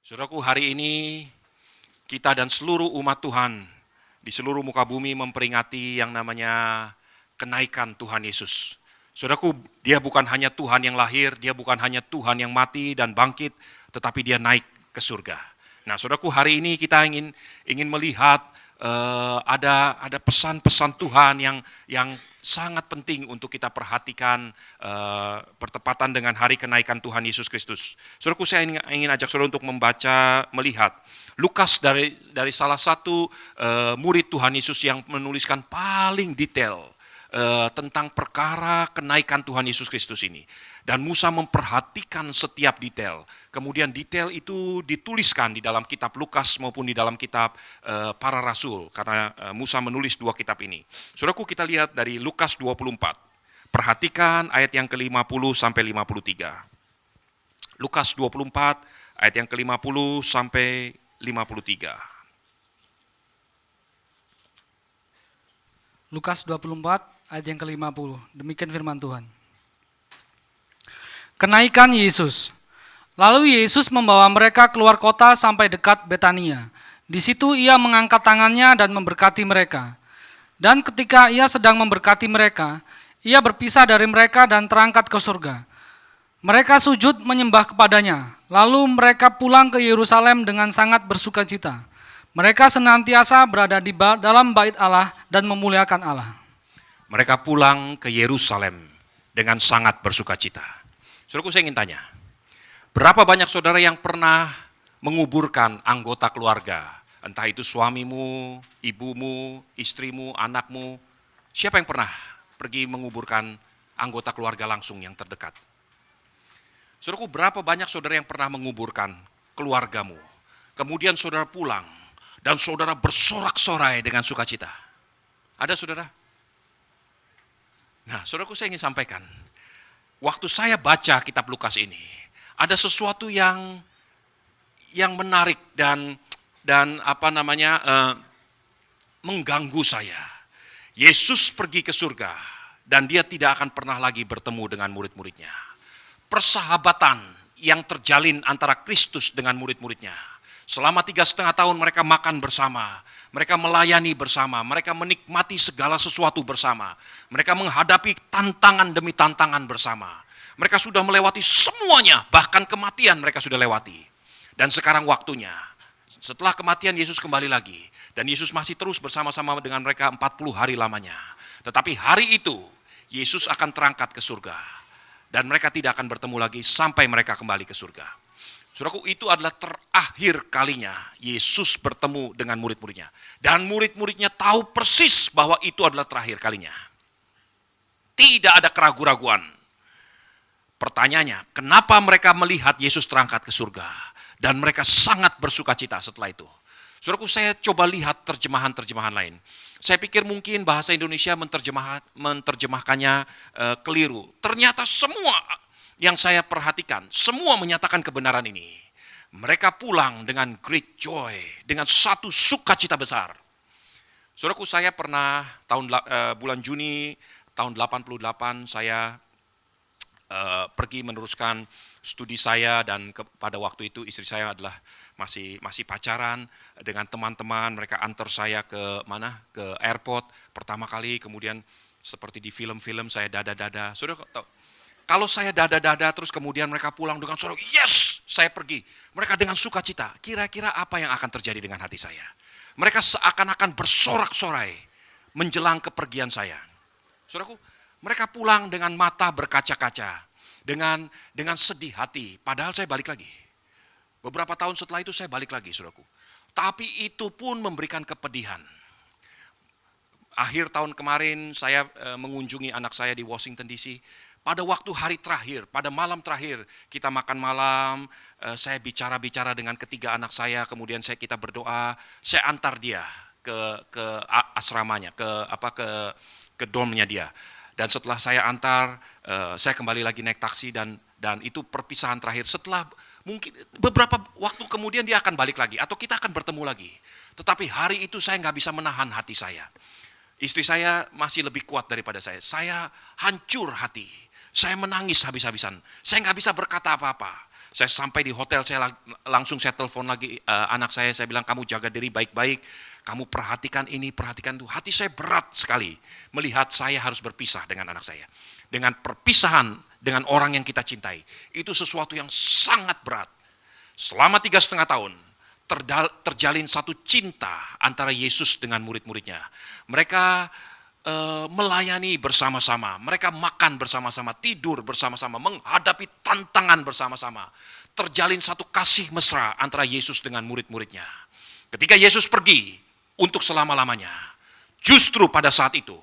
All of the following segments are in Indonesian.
Saudaraku, hari ini kita dan seluruh umat Tuhan di seluruh muka bumi memperingati yang namanya kenaikan Tuhan Yesus. Saudaraku, dia bukan hanya Tuhan yang lahir, dia bukan hanya Tuhan yang mati dan bangkit, tetapi dia naik ke surga. Nah, saudaraku, hari ini kita ingin melihat ada pesan-pesan Tuhan yang sangat penting untuk kita perhatikan bertepatan dengan hari kenaikan Tuhan Yesus Kristus. Saudaraku, saya ingin ajak saudara untuk melihat Lukas dari salah satu murid Tuhan Yesus yang menuliskan paling detail tentang perkara kenaikan Tuhan Yesus Kristus ini. Dan Musa memperhatikan setiap detail. Kemudian detail itu dituliskan di dalam kitab Lukas maupun di dalam kitab para rasul. Karena Musa menulis dua kitab ini. Saudaraku, kita lihat dari Lukas 24. Perhatikan ayat yang ke-50 sampai 53. Lukas 24 ayat yang ke-50 sampai 53. Lukas 24 ayat yang ke-50. Demikian firman Tuhan. Kenaikan Yesus. Lalu Yesus membawa mereka keluar kota sampai dekat Betania. Di situ ia mengangkat tangannya dan memberkati mereka. Dan ketika ia sedang memberkati mereka, ia berpisah dari mereka dan terangkat ke surga. Mereka sujud menyembah kepadanya. Lalu mereka pulang ke Yerusalem dengan sangat bersukacita. Mereka senantiasa berada di dalam bait Allah dan memuliakan Allah. Mereka pulang ke Yerusalem dengan sangat bersukacita. Saudaraku, saya ingin tanya, berapa banyak saudara yang pernah menguburkan anggota keluarga? Entah itu suamimu, ibumu, istrimu, anakmu. Siapa yang pernah pergi menguburkan anggota keluarga langsung yang terdekat? Saudaraku, berapa banyak saudara yang pernah menguburkan keluargamu? Kemudian saudara pulang dan saudara bersorak-sorai dengan sukacita. Ada saudara? Nah, saudaraku, saya ingin sampaikan, waktu saya baca kitab Lukas ini, ada sesuatu yang menarik dan mengganggu saya. Yesus pergi ke surga dan dia tidak akan pernah lagi bertemu dengan murid-muridnya. Persahabatan yang terjalin antara Kristus dengan murid-muridnya. Selama 3,5 tahun mereka makan bersama, mereka melayani bersama, mereka menikmati segala sesuatu bersama. Mereka menghadapi tantangan demi tantangan bersama. Mereka sudah melewati semuanya, bahkan kematian mereka sudah lewati. Dan sekarang waktunya, setelah kematian Yesus kembali lagi. Dan Yesus masih terus bersama-sama dengan mereka 40 hari lamanya. Tetapi hari itu, Yesus akan terangkat ke surga. Dan mereka tidak akan bertemu lagi sampai mereka kembali ke surga. Saudaraku, itu adalah terakhir kalinya Yesus bertemu dengan murid-muridnya. Dan murid-muridnya tahu persis bahwa itu adalah terakhir kalinya. Tidak ada keraguan-raguan. Pertanyaannya, kenapa mereka melihat Yesus terangkat ke surga? Dan mereka sangat bersukacita setelah itu. Saudaraku, saya coba lihat terjemahan-terjemahan lain. Saya pikir mungkin bahasa Indonesia menerjemahkannya keliru. Ternyata semua yang saya perhatikan, semua menyatakan kebenaran ini. Mereka pulang dengan great joy, dengan satu sukacita besar. Saudaraku, saya pernah bulan Juni tahun 88 saya pergi meneruskan studi saya, dan pada waktu itu istri saya adalah masih pacaran dengan teman-teman. Mereka antar saya ke airport pertama kali. Kemudian seperti di film-film saya dada-dada. Saudara tahu, kalau saya dada-dada terus kemudian mereka pulang dengan suara yes, saya pergi. Mereka dengan sukacita. Kira-kira apa yang akan terjadi dengan hati saya? Mereka seakan-akan bersorak-sorai menjelang kepergian saya. Saudaraku, mereka pulang dengan mata berkaca-kaca, dengan sedih hati. Padahal saya balik lagi. Beberapa tahun setelah itu saya balik lagi, saudaraku. Tapi itu pun memberikan kepedihan. Akhir tahun kemarin saya mengunjungi anak saya di Washington DC. Pada waktu hari terakhir, pada malam terakhir kita makan malam, saya bicara-bicara dengan ketiga anak saya, kemudian kita berdoa, saya antar dia ke asramanya, ke dormnya dia. Dan setelah saya antar, saya kembali lagi naik taksi dan itu perpisahan terakhir. Setelah mungkin beberapa waktu kemudian dia akan balik lagi atau kita akan bertemu lagi. Tetapi hari itu saya nggak bisa menahan hati saya. Istri saya masih lebih kuat daripada saya. Saya hancur hati. Saya menangis habis-habisan. Saya nggak bisa berkata apa-apa. Saya sampai di hotel, langsung saya telepon lagi anak saya bilang, kamu jaga diri baik-baik, kamu perhatikan ini, perhatikan itu. Hati saya berat sekali melihat saya harus berpisah dengan anak saya. Dengan perpisahan dengan orang yang kita cintai, itu sesuatu yang sangat berat. Selama 3,5 tahun, terjalin satu cinta antara Yesus dengan murid-muridnya. Mereka melayani bersama-sama, mereka makan bersama-sama, tidur bersama-sama, menghadapi tantangan bersama-sama. Terjalin satu kasih mesra antara Yesus dengan murid-muridnya. Ketika Yesus pergi untuk selama-lamanya, justru pada saat itu,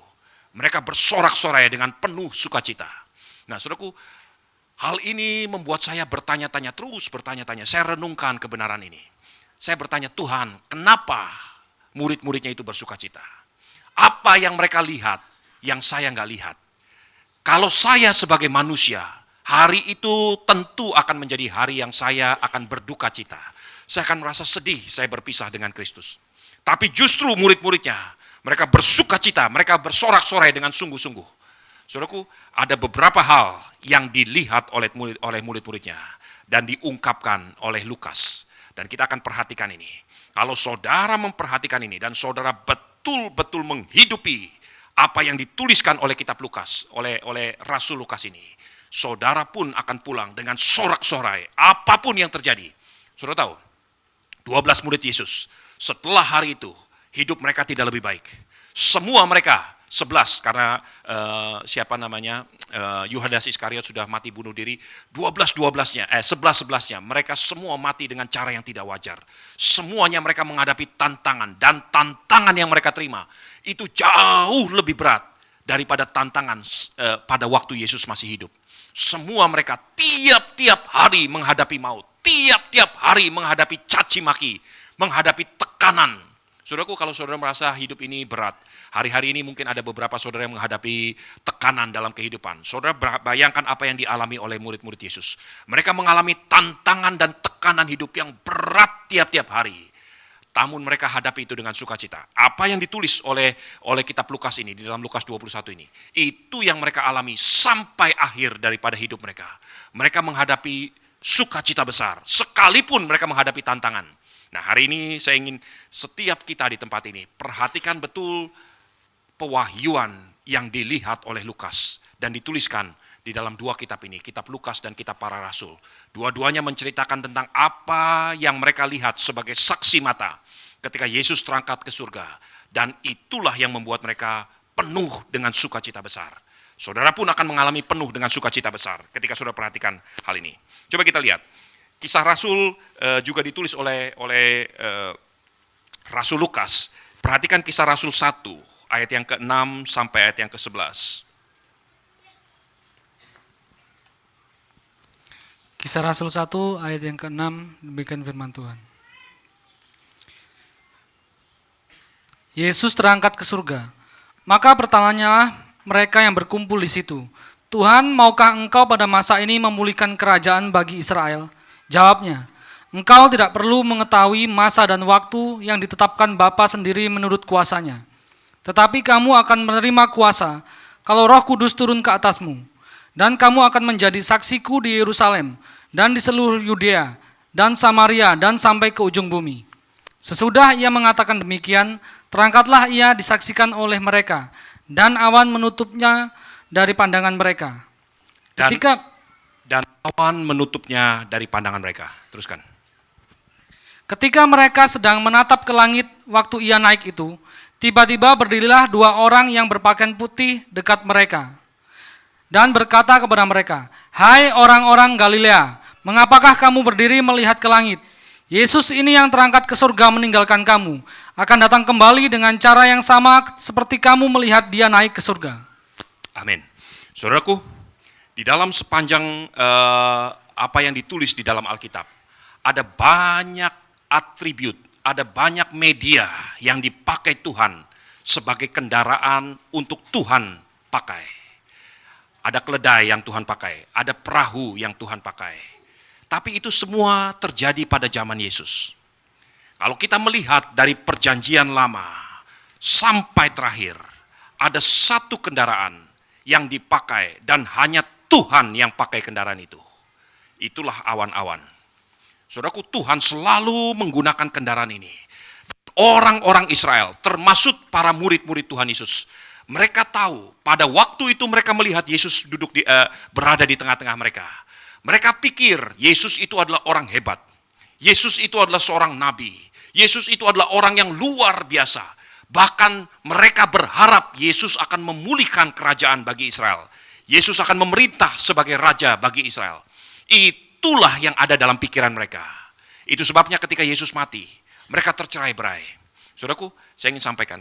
mereka bersorak-sorai dengan penuh sukacita. Nah, saudaraku, hal ini membuat saya bertanya-tanya, terus bertanya-tanya. Saya renungkan kebenaran ini. Saya bertanya, Tuhan, kenapa murid-muridnya itu bersukacita? Apa yang mereka lihat yang saya nggak lihat? Kalau saya sebagai manusia, hari itu tentu akan menjadi hari yang saya akan berduka cita. Saya akan merasa sedih saya berpisah dengan Kristus. Tapi justru murid-muridnya, mereka bersukacita, mereka bersorak-sorai dengan sungguh-sungguh. Saudaraku, ada beberapa hal yang dilihat oleh murid-muridnya dan diungkapkan oleh Lukas. Dan kita akan perhatikan ini. Kalau saudara memperhatikan ini dan saudara betul-betul menghidupi apa yang dituliskan oleh kitab Lukas, oleh Rasul Lukas ini, saudara pun akan pulang dengan sorak-sorai apapun yang terjadi. Saudara tahu, 12 murid Yesus, setelah hari itu, hidup mereka tidak lebih baik. Semua mereka, 11 karena Yudas Iskariot sudah mati bunuh diri, 11-11-nya mereka semua mati dengan cara yang tidak wajar. Semuanya mereka menghadapi tantangan, dan tantangan yang mereka terima itu jauh lebih berat daripada tantangan pada waktu Yesus masih hidup. Semua mereka tiap-tiap hari menghadapi maut, tiap-tiap hari menghadapi caci maki, menghadapi tekanan. Saudaraku, kalau saudara merasa hidup ini berat, hari-hari ini mungkin ada beberapa saudara yang menghadapi tekanan dalam kehidupan. Saudara bayangkan apa yang dialami oleh murid-murid Yesus. Mereka mengalami tantangan dan tekanan hidup yang berat tiap-tiap hari. Namun mereka hadapi itu dengan sukacita. Apa yang ditulis oleh kitab Lukas ini, di dalam Lukas 21 ini, itu yang mereka alami sampai akhir daripada hidup mereka. Mereka menghadapi sukacita besar, sekalipun mereka menghadapi tantangan. Nah, hari ini saya ingin setiap kita di tempat ini perhatikan betul pewahyuan yang dilihat oleh Lukas dan dituliskan di dalam dua kitab ini, kitab Lukas dan kitab para rasul. Dua-duanya menceritakan tentang apa yang mereka lihat sebagai saksi mata ketika Yesus terangkat ke surga, dan itulah yang membuat mereka penuh dengan sukacita besar. Saudara pun akan mengalami penuh dengan sukacita besar ketika saudara perhatikan hal ini. Coba kita lihat. Kisah Rasul juga ditulis oleh Rasul Lukas. Perhatikan Kisah Rasul 1, ayat yang ke-6 sampai ayat yang ke-11. Kisah Rasul 1 ayat yang ke-6, demikian firman Tuhan. Yesus terangkat ke surga. Maka bertanyalah mereka yang berkumpul di situ, Tuhan, maukah engkau pada masa ini memulihkan kerajaan bagi Israel? Jawabnya, engkau tidak perlu mengetahui masa dan waktu yang ditetapkan Bapa sendiri menurut kuasanya. Tetapi kamu akan menerima kuasa kalau Roh Kudus turun ke atasmu. Dan kamu akan menjadi saksiku di Yerusalem dan di seluruh Yudea dan Samaria dan sampai ke ujung bumi. Sesudah ia mengatakan demikian, terangkatlah ia disaksikan oleh mereka, dan awan menutupnya dari pandangan mereka. Dan awan menutupnya dari pandangan mereka. Teruskan. Ketika mereka sedang menatap ke langit waktu ia naik itu, tiba-tiba berdirilah dua orang yang berpakaian putih dekat mereka dan berkata kepada mereka, "Hai orang-orang Galilea, mengapakah kamu berdiri melihat ke langit? Yesus ini yang terangkat ke surga meninggalkan kamu, akan datang kembali dengan cara yang sama seperti kamu melihat dia naik ke surga." Amin. Saudaraku, di dalam sepanjang apa yang ditulis di dalam Alkitab, ada banyak atribut, ada banyak media yang dipakai Tuhan sebagai kendaraan untuk Tuhan pakai. Ada keledai yang Tuhan pakai, ada perahu yang Tuhan pakai. Tapi itu semua terjadi pada zaman Yesus. Kalau kita melihat dari perjanjian lama sampai terakhir, ada satu kendaraan yang dipakai dan hanya Tuhan yang pakai kendaraan itu, Itulah awan-awan. Saudaraku, Tuhan selalu menggunakan kendaraan ini. Orang-orang Israel, termasuk para murid-murid Tuhan Yesus, mereka tahu pada waktu itu mereka melihat Yesus berada di tengah-tengah mereka. Mereka pikir Yesus itu adalah orang hebat. Yesus itu adalah seorang nabi. Yesus itu adalah orang yang luar biasa. Bahkan mereka berharap Yesus akan memulihkan kerajaan bagi Israel. Yesus akan memerintah sebagai raja bagi Israel. Itulah yang ada dalam pikiran mereka. Itu sebabnya ketika Yesus mati, mereka tercerai-berai. Saudaraku, saya ingin sampaikan,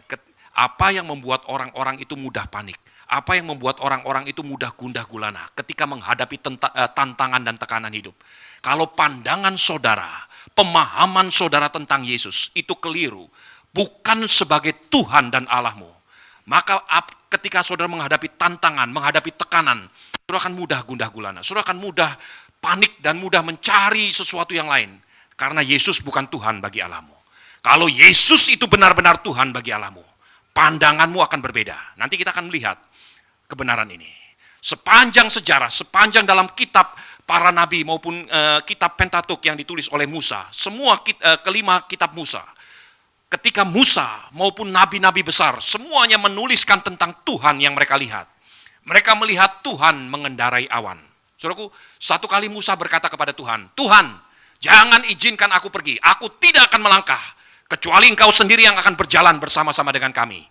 apa yang membuat orang-orang itu mudah panik? Apa yang membuat orang-orang itu mudah gundah gulana ketika menghadapi tantangan dan tekanan hidup? Kalau pandangan saudara, pemahaman saudara tentang Yesus itu keliru, bukan sebagai Tuhan dan Allahmu, maka ketika saudara menghadapi tantangan, menghadapi tekanan, saudara akan mudah gundah gulana, saudara akan mudah panik dan mudah mencari sesuatu yang lain. Karena Yesus bukan Tuhan bagi Allahmu. Kalau Yesus itu benar-benar Tuhan bagi Allahmu, pandanganmu akan berbeda. Nanti kita akan melihat kebenaran ini. Sepanjang sejarah, sepanjang dalam kitab para nabi maupun kitab Pentatuk yang ditulis oleh Musa, semua kelima kitab Musa, ketika Musa maupun nabi-nabi besar, semuanya menuliskan tentang Tuhan yang mereka lihat. Mereka melihat Tuhan mengendarai awan. Saudaraku, satu kali Musa berkata kepada Tuhan, Tuhan, jangan izinkan aku pergi, aku tidak akan melangkah, kecuali engkau sendiri yang akan berjalan bersama-sama dengan kami.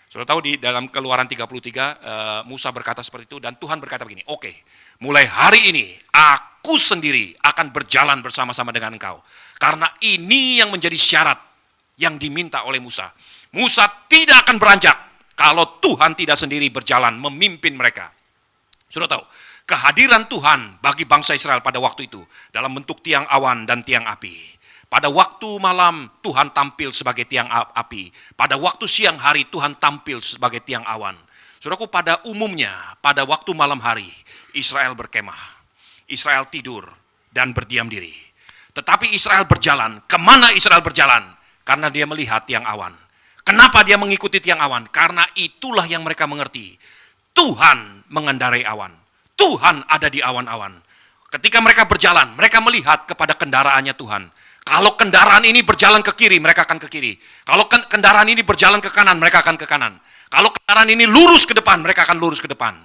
Saudara tahu di dalam Keluaran 33, Musa berkata seperti itu, dan Tuhan berkata begini, oke, mulai hari ini, aku sendiri akan berjalan bersama-sama dengan engkau. Karena ini yang menjadi syarat yang diminta oleh Musa. Musa tidak akan beranjak kalau Tuhan tidak sendiri berjalan memimpin mereka. Saudara tahu, kehadiran Tuhan bagi bangsa Israel pada waktu itu dalam bentuk tiang awan dan tiang api. Pada waktu malam Tuhan tampil sebagai tiang api. Pada waktu siang hari Tuhan tampil sebagai tiang awan. Saudaraku, pada umumnya pada waktu malam hari Israel berkemah. Israel tidur dan berdiam diri. Tetapi Israel berjalan. Kemana Israel berjalan? Karena dia melihat tiang awan. Kenapa dia mengikuti tiang awan? Karena itulah yang mereka mengerti. Tuhan mengendarai awan. Tuhan ada di awan-awan. Ketika mereka berjalan, mereka melihat kepada kendaraannya Tuhan. Kalau kendaraan ini berjalan ke kiri, mereka akan ke kiri. Kalau kendaraan ini berjalan ke kanan, mereka akan ke kanan. Kalau kendaraan ini lurus ke depan, mereka akan lurus ke depan.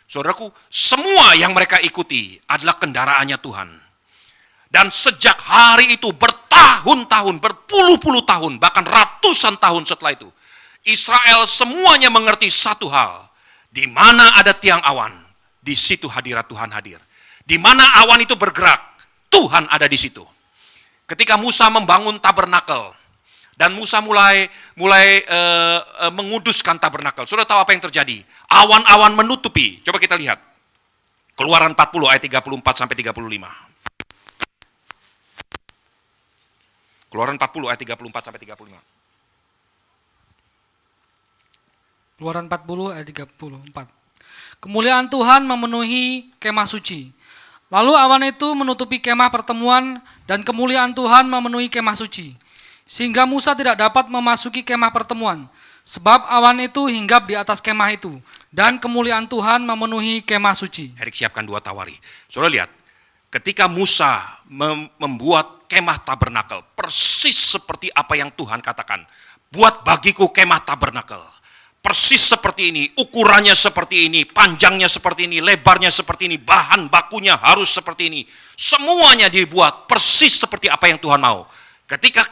Saudaraku, semua yang mereka ikuti adalah kendaraannya Tuhan. Dan sejak hari itu bertahun-tahun, berpuluh-puluh tahun, bahkan ratusan tahun setelah itu, Israel semuanya mengerti satu hal. Di mana ada tiang awan, di situ hadirat Tuhan hadir. Di mana awan itu bergerak, Tuhan ada di situ. Ketika Musa membangun tabernakel dan Musa mulai menguduskan tabernakel, saudara tahu apa yang terjadi? Awan-awan menutupi. Coba kita lihat. Keluaran 40 ayat 34 sampai 35. Keluaran 40 ayat 34 sampai 35. Keluaran 40 ayat 34. Kemuliaan Tuhan memenuhi kemah suci. Lalu awan itu menutupi kemah pertemuan dan kemuliaan Tuhan memenuhi kemah suci. Sehingga Musa tidak dapat memasuki kemah pertemuan. Sebab awan itu hinggap di atas kemah itu. Dan kemuliaan Tuhan memenuhi kemah suci. Erik siapkan 2 tawari. Saudara lihat, ketika Musa membuat kemah tabernakel, persis seperti apa yang Tuhan katakan. Buat bagiku kemah tabernakel. Persis seperti ini, ukurannya seperti ini, panjangnya seperti ini, lebarnya seperti ini, bahan bakunya harus seperti ini. Semuanya dibuat persis seperti apa yang Tuhan mau. Ketika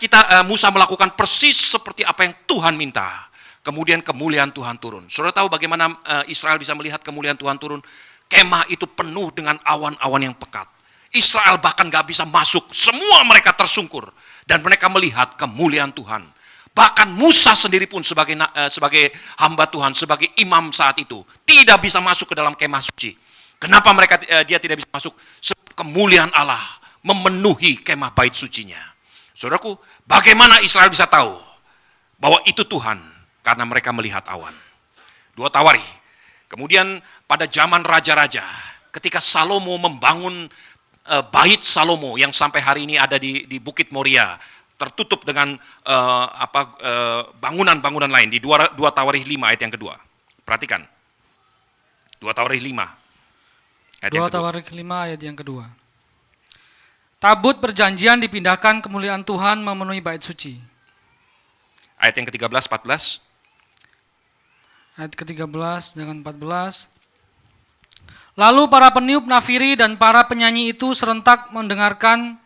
Musa melakukan persis seperti apa yang Tuhan minta, kemudian kemuliaan Tuhan turun. Saudara tahu bagaimana Israel bisa melihat kemuliaan Tuhan turun? Kemah itu penuh dengan awan-awan yang pekat. Israel bahkan gak bisa masuk, semua mereka tersungkur. Dan mereka melihat kemuliaan Tuhan. Bahkan Musa sendiri pun sebagai hamba Tuhan, sebagai imam saat itu, tidak bisa masuk ke dalam kemah suci. Kenapa dia tidak bisa masuk? Sebab kemuliaan Allah memenuhi kemah bait sucinya. Saudaraku, bagaimana Israel bisa tahu bahwa itu Tuhan? Karena mereka melihat awan. 2 tawari. Kemudian pada zaman raja-raja, ketika Salomo membangun bait Salomo yang sampai hari ini ada di Bukit Moria, tertutup dengan bangunan-bangunan lain di 2 Tawarikh 5 ayat yang kedua. Perhatikan. 2 Tawarikh 5 ayat yang kedua. 2 Tawarikh 5 ayat yang kedua. tabut perjanjian dipindahkan, kemuliaan Tuhan memenuhi bait suci. Ayat yang ke-13, 14. Ayat ke-13 dengan 14. Lalu para peniup nafiri dan para penyanyi itu serentak mendengarkan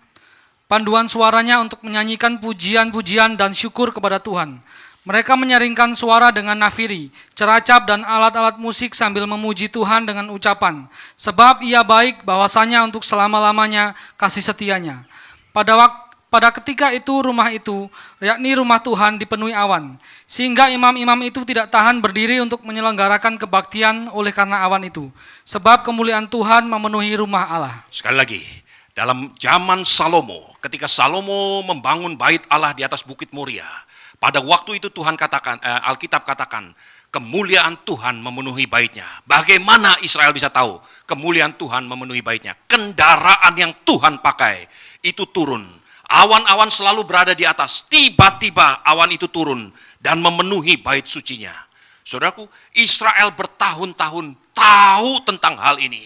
panduan suaranya untuk menyanyikan pujian-pujian dan syukur kepada Tuhan. Mereka menyaringkan suara dengan nafiri, ceracap dan alat-alat musik sambil memuji Tuhan dengan ucapan, sebab Ia baik, bahwasanya untuk selama-lamanya kasih setianya. Pada ketika itu rumah itu, yakni rumah Tuhan, dipenuhi awan, sehingga imam-imam itu tidak tahan berdiri untuk menyelenggarakan kebaktian oleh karena awan itu, sebab kemuliaan Tuhan memenuhi rumah Allah. Sekali lagi, dalam zaman Salomo, ketika Salomo membangun bait Allah di atas Bukit Moria, pada waktu itu Tuhan katakan, Alkitab katakan, kemuliaan Tuhan memenuhi baitnya. Bagaimana Israel bisa tahu kemuliaan Tuhan memenuhi baitnya? Kendaraan yang Tuhan pakai itu turun. Awan-awan selalu berada di atas. Tiba-tiba awan itu turun dan memenuhi bait sucinya. Saudaraku, Israel bertahun-tahun tahu tentang hal ini.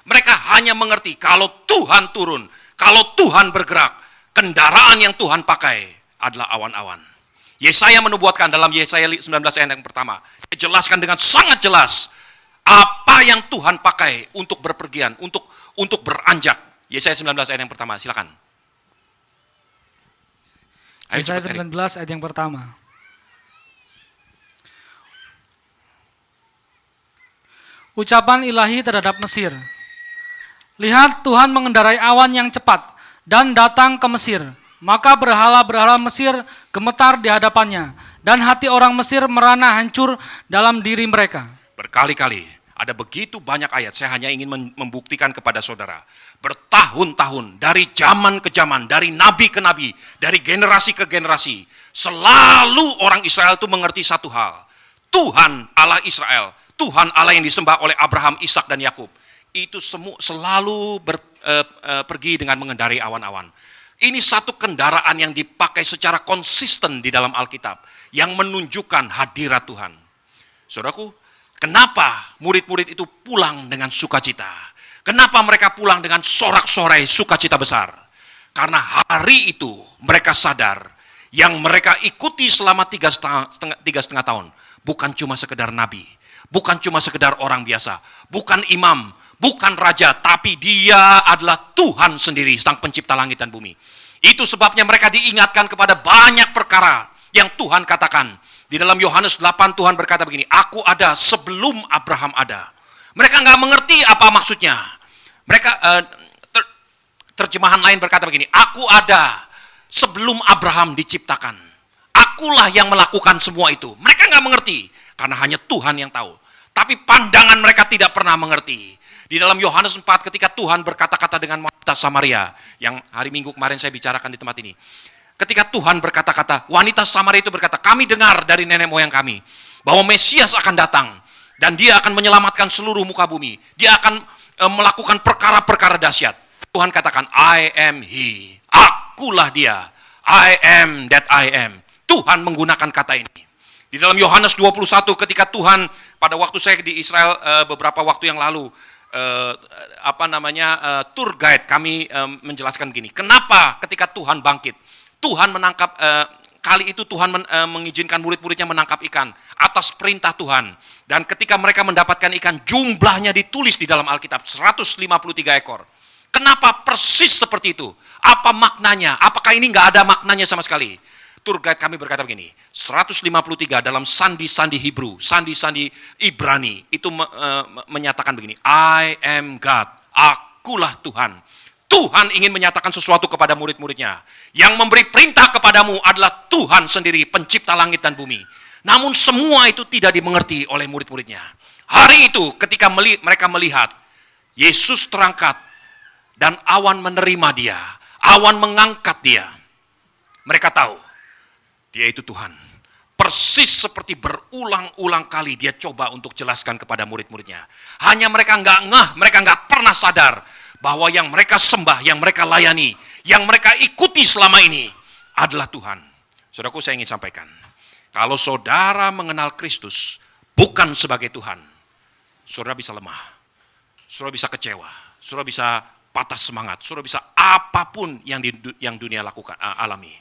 Mereka hanya mengerti kalau Tuhan turun, kalau Tuhan bergerak, kendaraan yang Tuhan pakai adalah awan-awan. Yesaya menubuatkan dalam Yesaya 19 ayat yang pertama. Dia jelaskan dengan sangat jelas apa yang Tuhan pakai untuk berpergian, untuk beranjak. Yesaya 19 ayat yang pertama, silakan. Ayo Yesaya cepat, Erik. 19 ayat yang pertama. Ucapan ilahi terhadap Mesir. Lihat, Tuhan mengendarai awan yang cepat dan datang ke Mesir. Maka berhala-berhala Mesir gemetar di hadapannya, dan hati orang Mesir merana hancur dalam diri mereka. Berkali-kali ada begitu banyak ayat, saya hanya ingin membuktikan kepada saudara. Bertahun-tahun, dari zaman ke zaman, dari nabi ke nabi, dari generasi ke generasi, selalu orang Israel itu mengerti satu hal. Tuhan Allah Israel, Tuhan Allah yang disembah oleh Abraham, Ishak dan Yakub, itu semua selalu pergi dengan mengendarai awan-awan. Ini satu kendaraan yang dipakai secara konsisten di dalam Alkitab, yang menunjukkan hadirat Tuhan. Saudaraku, kenapa murid-murid itu pulang dengan sukacita? Kenapa mereka pulang dengan sorak-sorai sukacita besar? Karena hari itu mereka sadar, yang mereka ikuti selama 3,5 tahun, bukan cuma sekedar nabi, bukan cuma sekedar orang biasa, bukan imam, bukan raja, tapi dia adalah Tuhan sendiri, sang pencipta langit dan bumi. Itu sebabnya mereka diingatkan kepada banyak perkara yang Tuhan katakan. Di dalam Yohanes 8 Tuhan berkata begini, aku ada sebelum Abraham ada. Mereka nggak mengerti apa maksudnya. Mereka terjemahan lain berkata begini, aku ada sebelum Abraham diciptakan. Akulah yang melakukan semua itu. Mereka nggak mengerti, karena hanya Tuhan yang tahu. Tapi pandangan mereka tidak pernah mengerti. Di dalam Yohanes 4 ketika Tuhan berkata-kata dengan wanita Samaria, yang hari Minggu kemarin saya bicarakan di tempat ini. Ketika Tuhan berkata-kata, wanita Samaria itu berkata, kami dengar dari nenek moyang kami, bahwa Mesias akan datang, dan dia akan menyelamatkan seluruh muka bumi. Dia akan melakukan perkara-perkara dahsyat. Tuhan katakan, I am he, akulah dia, I am that I am. Tuhan menggunakan kata ini. Di dalam Yohanes 21 ketika Tuhan, pada waktu saya di Israel beberapa waktu yang lalu, tour guide kami menjelaskan begini, kenapa ketika Tuhan bangkit, Tuhan menangkap, kali itu Tuhan mengizinkan murid-muridnya menangkap ikan atas perintah Tuhan, dan ketika mereka mendapatkan ikan, jumlahnya ditulis di dalam Alkitab 153 ekor. Kenapa persis seperti itu? Apa maknanya? Apakah ini nggak ada maknanya sama sekali? Tour guide kami berkata begini, 153 dalam sandi-sandi Hebrew, sandi-sandi Ibrani, itu menyatakan begini, I am God, akulah Tuhan. Tuhan ingin menyatakan sesuatu kepada murid-muridnya. Yang memberi perintah kepadamu adalah Tuhan sendiri, pencipta langit dan bumi. Namun semua itu tidak dimengerti oleh murid-muridnya. Hari itu ketika mereka melihat Yesus terangkat dan awan menerima dia, awan mengangkat dia, mereka tahu dia itu Tuhan. Persis seperti berulang-ulang kali dia coba untuk jelaskan kepada murid-muridnya. Hanya mereka nggak ngeh, mereka nggak pernah sadar bahwa yang mereka sembah, yang mereka layani, yang mereka ikuti selama ini adalah Tuhan. Saudaraku, saya ingin sampaikan, kalau saudara mengenal Kristus bukan sebagai Tuhan, saudara bisa lemah, saudara bisa kecewa, saudara bisa patah semangat, saudara bisa apapun yang dunia lakukan, alami.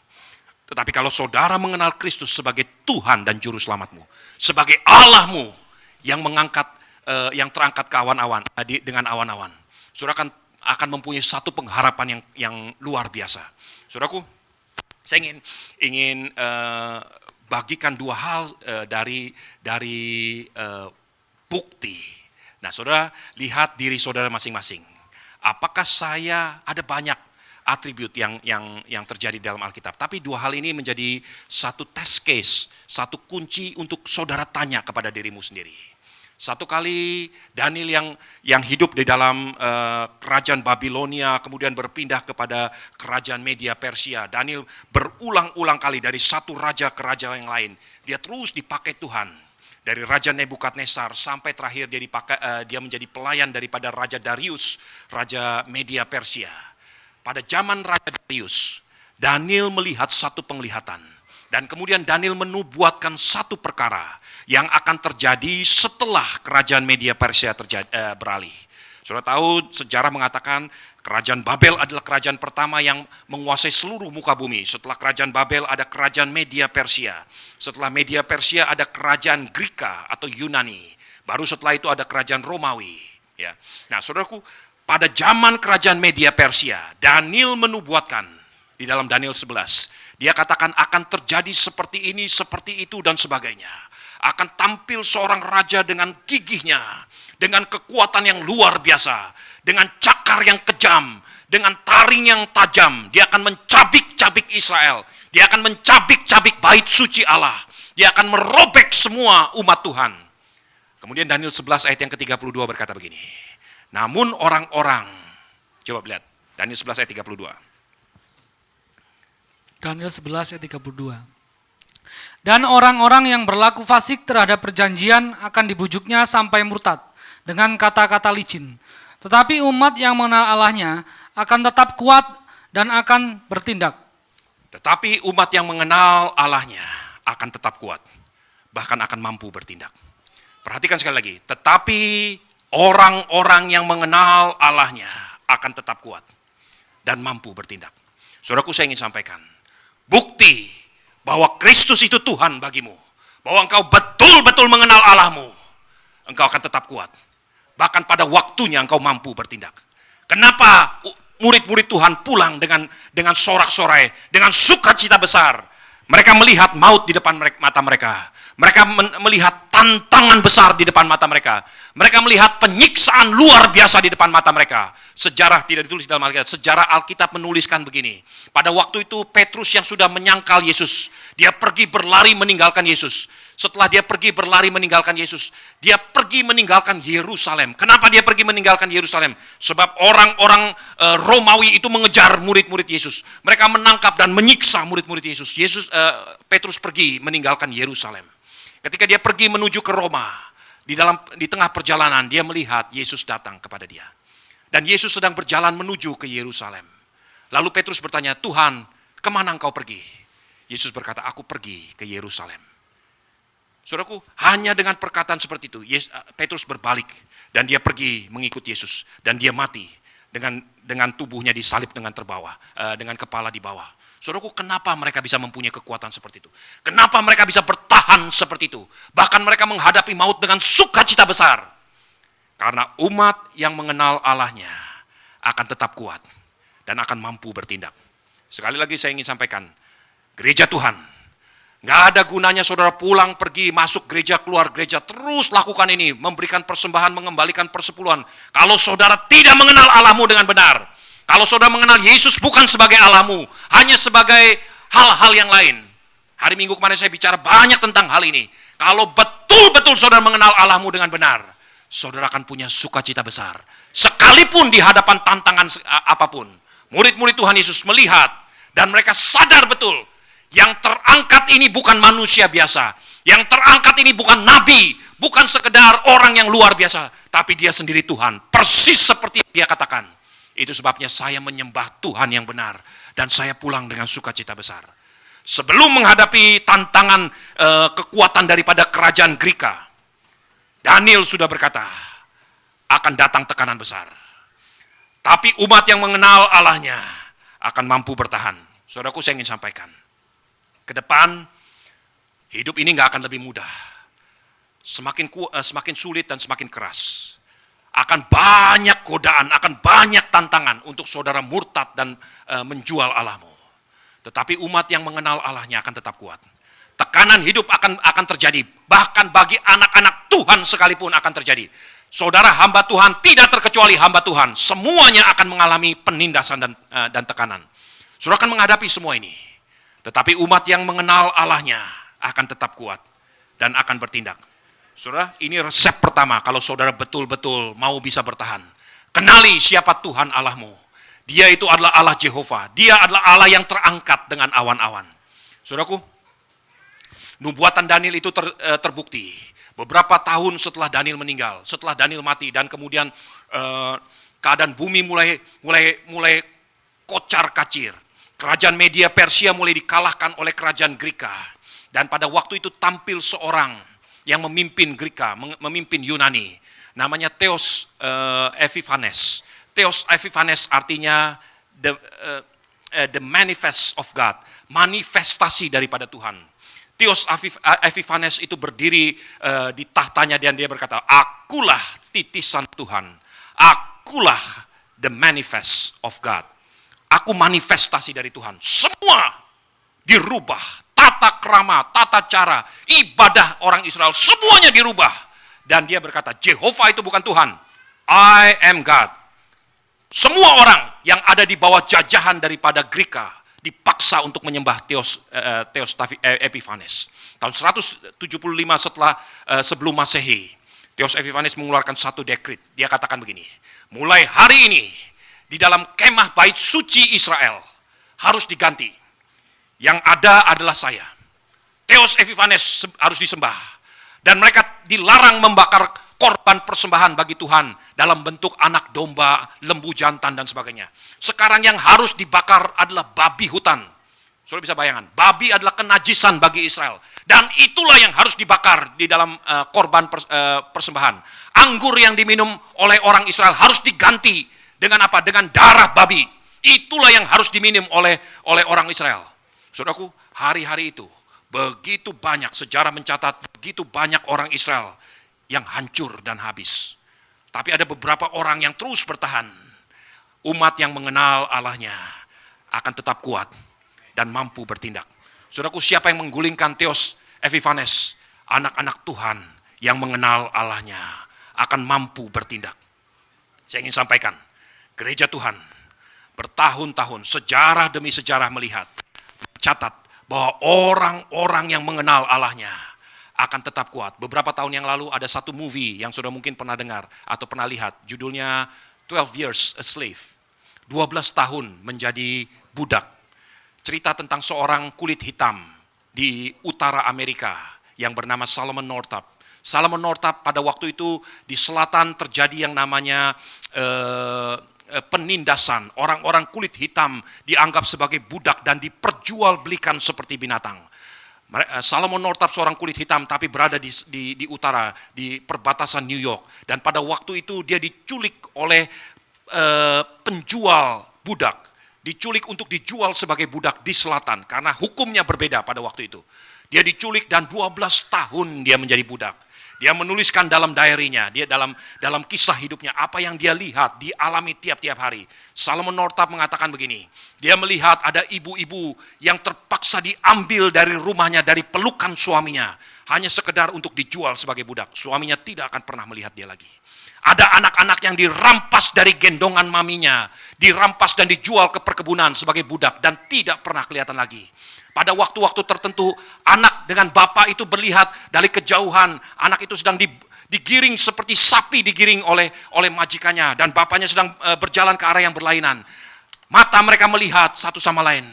Tetapi kalau saudara mengenal Kristus sebagai Tuhan dan Juru Selamatmu, sebagai Allahmu yang mengangkat, yang terangkat ke awan-awan, dengan awan-awan, saudara akan mempunyai satu pengharapan yang luar biasa. Saudaraku, saya ingin bagikan dua hal dari bukti. Nah, saudara lihat diri saudara masing-masing. Apakah saya ada banyak atribut yang terjadi dalam Alkitab? Tapi dua hal ini menjadi satu test case, satu kunci untuk saudara tanya kepada dirimu sendiri. Satu kali Daniel yang hidup di dalam kerajaan Babilonia, kemudian berpindah kepada kerajaan Media Persia. Daniel berulang-ulang kali dari satu raja ke raja yang lain. Dia terus dipakai Tuhan. Dari Raja Nebukadnezar sampai terakhir dia menjadi pelayan daripada Raja Darius, Raja Media Persia. Pada zaman Raja Darius, Daniel melihat satu penglihatan. Dan kemudian Daniel menubuatkan satu perkara yang akan terjadi setelah kerajaan Media Persia beralih. Saudara tahu sejarah mengatakan kerajaan Babel adalah kerajaan pertama yang menguasai seluruh muka bumi. Setelah kerajaan Babel ada kerajaan Media Persia. Setelah Media Persia ada kerajaan Greka atau Yunani. Baru setelah itu ada kerajaan Romawi. Ya. Nah, saudaraku, pada zaman kerajaan Media Persia, Daniel menubuatkan di dalam Daniel 11. Dia katakan akan terjadi seperti ini, seperti itu, dan sebagainya. Akan tampil seorang raja dengan gigihnya, dengan kekuatan yang luar biasa, dengan cakar yang kejam, dengan taring yang tajam. Dia akan mencabik-cabik Israel. Dia akan mencabik-cabik bait suci Allah. Dia akan merobek semua umat Tuhan. Kemudian Daniel 11 ayat yang ke-32 berkata begini. Namun orang-orang, coba lihat, Daniel 11 ayat 32. Daniel 11 ayat 32. Dan orang-orang yang berlaku fasik terhadap perjanjian akan dibujuknya sampai murtad dengan kata-kata licin. Tetapi umat yang mengenal Allahnya akan tetap kuat dan akan bertindak. Tetapi umat yang mengenal Allahnya akan tetap kuat, bahkan akan mampu bertindak. Perhatikan sekali lagi, tetapi orang-orang yang mengenal Allahnya akan tetap kuat dan mampu bertindak. Saudaraku, saya ingin sampaikan, bukti bahwa Kristus itu Tuhan bagimu, bahwa engkau betul-betul mengenal Allahmu, engkau akan tetap kuat. Bahkan pada waktunya engkau mampu bertindak. Kenapa murid-murid Tuhan pulang dengan sorak-sorai, dengan sukacita besar? Mereka melihat maut di depan mata mereka. Mereka melihat tantangan besar di depan mata mereka. Mereka melihat penyiksaan luar biasa di depan mata mereka. Sejarah tidak ditulis dalam Alkitab. Sejarah Alkitab menuliskan begini. Pada waktu itu Petrus yang sudah menyangkal Yesus, dia pergi berlari meninggalkan Yesus. Setelah dia pergi berlari meninggalkan Yesus, dia pergi meninggalkan Yerusalem. Kenapa dia pergi meninggalkan Yerusalem? Sebab orang-orang Romawi itu mengejar murid-murid Yesus. Mereka menangkap dan menyiksa murid-murid Yesus. Petrus pergi meninggalkan Yerusalem. Ketika dia pergi menuju ke Roma, di tengah perjalanan dia melihat Yesus datang kepada dia. Dan Yesus sedang berjalan menuju ke Yerusalem. Lalu Petrus bertanya, Tuhan, kemana engkau pergi? Yesus berkata, aku pergi ke Yerusalem. Saudaraku, hanya dengan perkataan seperti itu, Petrus berbalik dan dia pergi mengikut Yesus. Dan dia mati dengan tubuhnya disalib dengan kepala di bawah. Saudaraku, kenapa mereka bisa mempunyai kekuatan seperti itu? Kenapa mereka bisa bertahan seperti itu? Bahkan mereka menghadapi maut dengan sukacita besar. Karena umat yang mengenal Allahnya akan tetap kuat dan akan mampu bertindak. Sekali lagi saya ingin sampaikan, gereja Tuhan, nggak ada gunanya saudara pulang, pergi, masuk gereja, keluar gereja, terus lakukan ini, memberikan persembahan, mengembalikan persepuluhan. Kalau saudara tidak mengenal Allahmu dengan benar, kalau saudara mengenal Yesus bukan sebagai Allahmu, hanya sebagai hal-hal yang lain. Hari Minggu kemarin saya bicara banyak tentang hal ini. Kalau betul-betul saudara mengenal Allahmu dengan benar, saudara akan punya sukacita besar. Sekalipun di hadapan tantangan apapun. Murid-murid Tuhan Yesus melihat dan mereka sadar betul, yang terangkat ini bukan manusia biasa. Yang terangkat ini bukan nabi, bukan sekedar orang yang luar biasa, tapi dia sendiri Tuhan. Persis seperti yang dia katakan. Itu sebabnya saya menyembah Tuhan yang benar dan saya pulang dengan sukacita besar. Sebelum menghadapi tantangan kekuatan daripada kerajaan Greka, Daniel sudah berkata, akan datang tekanan besar. Tapi umat yang mengenal Allahnya akan mampu bertahan. Saudaraku, saya ingin sampaikan, ke depan hidup ini nggak akan lebih mudah. Semakin sulit dan semakin keras. Akan banyak godaan, akan banyak tantangan untuk saudara murtad dan menjual Allahmu. Tetapi umat yang mengenal Allahnya akan tetap kuat. Tekanan hidup akan terjadi, bahkan bagi anak-anak Tuhan sekalipun akan terjadi. Saudara hamba Tuhan tidak terkecuali hamba Tuhan, semuanya akan mengalami penindasan dan tekanan. Saudara akan menghadapi semua ini. Tetapi umat yang mengenal Allahnya akan tetap kuat dan akan bertindak. Saudara, ini resep pertama kalau saudara betul-betul mau bisa bertahan. Kenali siapa Tuhan Allahmu. Dia itu adalah Allah Jehovah. Dia adalah Allah yang terangkat dengan awan-awan. Saudaraku, nubuatan Daniel itu terbukti. Beberapa tahun setelah Daniel meninggal, setelah Daniel mati, dan kemudian keadaan bumi mulai kocar-kacir. Kerajaan Media Persia mulai dikalahkan oleh kerajaan Greka. Dan pada waktu itu tampil seorang yang memimpin Greka, memimpin Yunani. Namanya Theos Epiphanes. Theos Epiphanes artinya the manifest of God, manifestasi daripada Tuhan. Theos Epiphanes itu berdiri di tahtanya dan dia berkata, akulah titisan Tuhan, akulah the manifest of God. Aku manifestasi dari Tuhan. Semua dirubah, tata krama, tata cara, ibadah orang Israel, semuanya dirubah. Dan dia berkata, Jehovah itu bukan Tuhan, I am God. Semua orang yang ada di bawah jajahan daripada Greka dipaksa untuk menyembah Theos Epiphanes. Tahun 175 sebelum Masehi, Theos Epiphanes mengeluarkan satu dekret. Dia katakan begini, mulai hari ini di dalam kemah bait suci Israel harus diganti. Yang ada adalah saya. Theos Epiphanes harus disembah. Dan mereka dilarang membakar korban persembahan bagi Tuhan dalam bentuk anak domba, lembu jantan dan sebagainya. Sekarang yang harus dibakar adalah babi hutan. Saudara bisa bayangkan, babi adalah kenajisan bagi Israel. Dan itulah yang harus dibakar di dalam korban persembahan. Anggur yang diminum oleh orang Israel harus diganti dengan apa? Dengan darah babi. Itulah yang harus diminum oleh orang Israel. Saudaraku, hari-hari itu begitu banyak, sejarah mencatat begitu banyak orang Israel yang hancur dan habis. Tapi ada beberapa orang yang terus bertahan. Umat yang mengenal Allahnya akan tetap kuat dan mampu bertindak. Saudaraku, siapa yang menggulingkan Theos Epiphanes? Anak-anak Tuhan yang mengenal Allahnya akan mampu bertindak. Saya ingin sampaikan, gereja Tuhan bertahun-tahun, sejarah demi sejarah melihat, catat bahwa orang-orang yang mengenal Allahnya akan tetap kuat. Beberapa tahun yang lalu ada satu movie yang sudah mungkin pernah dengar atau pernah lihat. Judulnya 12 Years a Slave. 12 tahun menjadi budak. Cerita tentang seorang kulit hitam di utara Amerika yang bernama Solomon Northup. Solomon Northup pada waktu itu di selatan terjadi yang namanya penindasan. Orang-orang kulit hitam dianggap sebagai budak dan diperjualbelikan seperti binatang. Solomon Northup seorang kulit hitam tapi berada di utara, di perbatasan New York. Dan pada waktu itu dia diculik oleh penjual budak. Diculik untuk dijual sebagai budak di selatan karena hukumnya berbeda pada waktu itu. Dia diculik dan 12 tahun dia menjadi budak. Dia menuliskan dalam diary-nya, dia dalam kisah hidupnya, apa yang dia lihat, dialami tiap-tiap hari. Solomon Northup mengatakan begini, dia melihat ada ibu-ibu yang terpaksa diambil dari rumahnya, dari pelukan suaminya, hanya sekedar untuk dijual sebagai budak. Suaminya tidak akan pernah melihat dia lagi. Ada anak-anak yang dirampas dari gendongan maminya, dirampas dan dijual ke perkebunan sebagai budak, dan tidak pernah kelihatan lagi. Pada waktu-waktu tertentu, anak dengan bapak itu melihat dari kejauhan, anak itu sedang digiring seperti sapi digiring oleh majikannya, dan bapaknya sedang berjalan ke arah yang berlainan. Mata mereka melihat satu sama lain,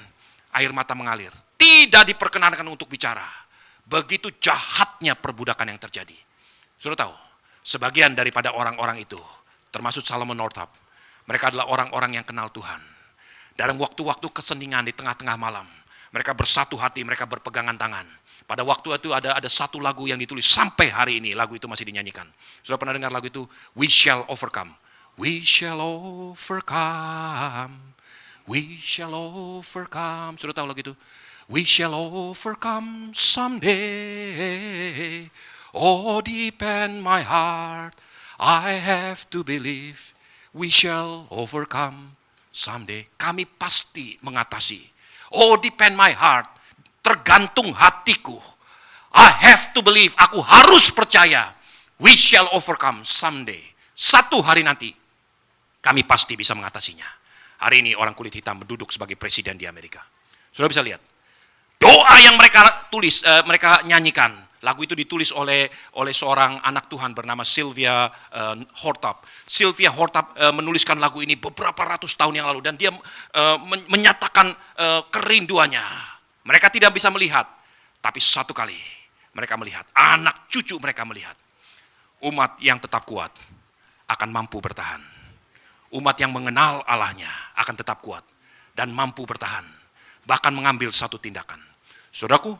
air mata mengalir. Tidak diperkenankan untuk bicara. Begitu jahatnya perbudakan yang terjadi. Sudah tahu, sebagian daripada orang-orang itu, termasuk Solomon Northup, mereka adalah orang-orang yang kenal Tuhan. Dalam waktu-waktu keseningan di tengah-tengah malam, mereka bersatu hati, mereka berpegangan tangan. Pada waktu itu ada satu lagu yang ditulis sampai hari ini, lagu itu masih dinyanyikan. Sudah pernah dengar lagu itu? We shall overcome. We shall overcome. We shall overcome. Sudah tahu lagu itu? We shall overcome someday. Oh, deep in my heart, I have to believe we shall overcome someday. Kami pasti mengatasi. Oh, deep in my heart, tergantung hatiku. I have to believe, aku harus percaya. We shall overcome someday. Satu hari nanti, kami pasti bisa mengatasinya. Hari ini orang kulit hitam duduk sebagai presiden di Amerika. Sudah bisa lihat. Doa yang mereka tulis, mereka nyanyikan. Lagu itu ditulis oleh seorang anak Tuhan bernama Sylvia Hortap. Sylvia Hortap menuliskan lagu ini beberapa ratus tahun yang lalu. Dan dia menyatakan kerinduannya. Mereka tidak bisa melihat. Tapi satu kali mereka melihat. Anak cucu mereka melihat. Umat yang tetap kuat akan mampu bertahan. Umat yang mengenal Allahnya akan tetap kuat dan mampu bertahan, bahkan mengambil satu tindakan. Saudaraku,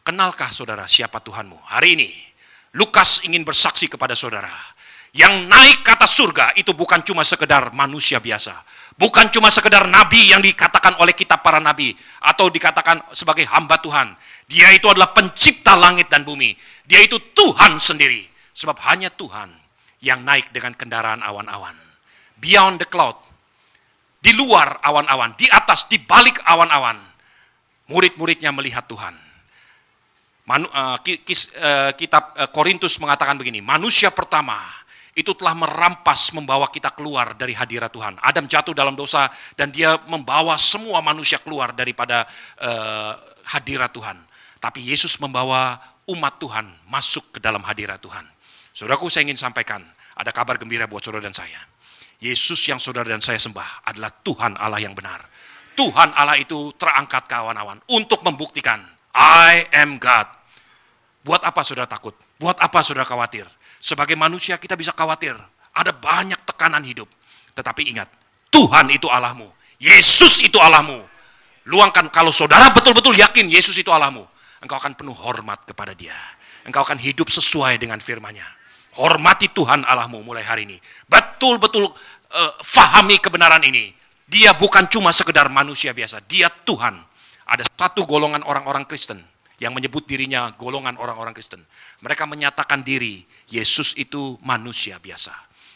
kenalkah saudara siapa Tuhanmu? Hari ini, Lukas ingin bersaksi kepada saudara. Yang naik ke atas surga itu bukan cuma sekedar manusia biasa. Bukan cuma sekedar nabi yang dikatakan oleh kitab para nabi. Atau dikatakan sebagai hamba Tuhan. Dia itu adalah pencipta langit dan bumi. Dia itu Tuhan sendiri. Sebab hanya Tuhan yang naik dengan kendaraan awan-awan. Beyond the cloud, di luar awan-awan, di atas, di balik awan-awan, murid-muridnya melihat Tuhan. Kitab Korintus mengatakan begini, manusia pertama itu telah merampas membawa kita keluar dari hadirat Tuhan. Adam jatuh dalam dosa dan dia membawa semua manusia keluar daripada hadirat Tuhan. Tapi Yesus membawa umat Tuhan masuk ke dalam hadirat Tuhan. Saudaraku, saya ingin sampaikan, ada kabar gembira buat saudara dan saya. Yesus yang saudara dan saya sembah adalah Tuhan Allah yang benar. Tuhan Allah itu terangkat ke awan-awan untuk membuktikan, I am God. Buat apa saudara takut? Buat apa saudara khawatir? Sebagai manusia kita bisa khawatir. Ada banyak tekanan hidup. Tetapi ingat, Tuhan itu Allahmu. Yesus itu Allahmu. Luangkan, kalau saudara betul-betul yakin Yesus itu Allahmu, engkau akan penuh hormat kepada Dia. Engkau akan hidup sesuai dengan firman-Nya. Hormati Tuhan Allahmu mulai hari ini. Betul-betul fahami kebenaran ini. Dia bukan cuma sekedar manusia biasa. Dia Tuhan. Ada satu golongan orang-orang Kristen yang menyebut dirinya golongan orang-orang Kristen. Mereka menyatakan diri, Yesus itu manusia biasa.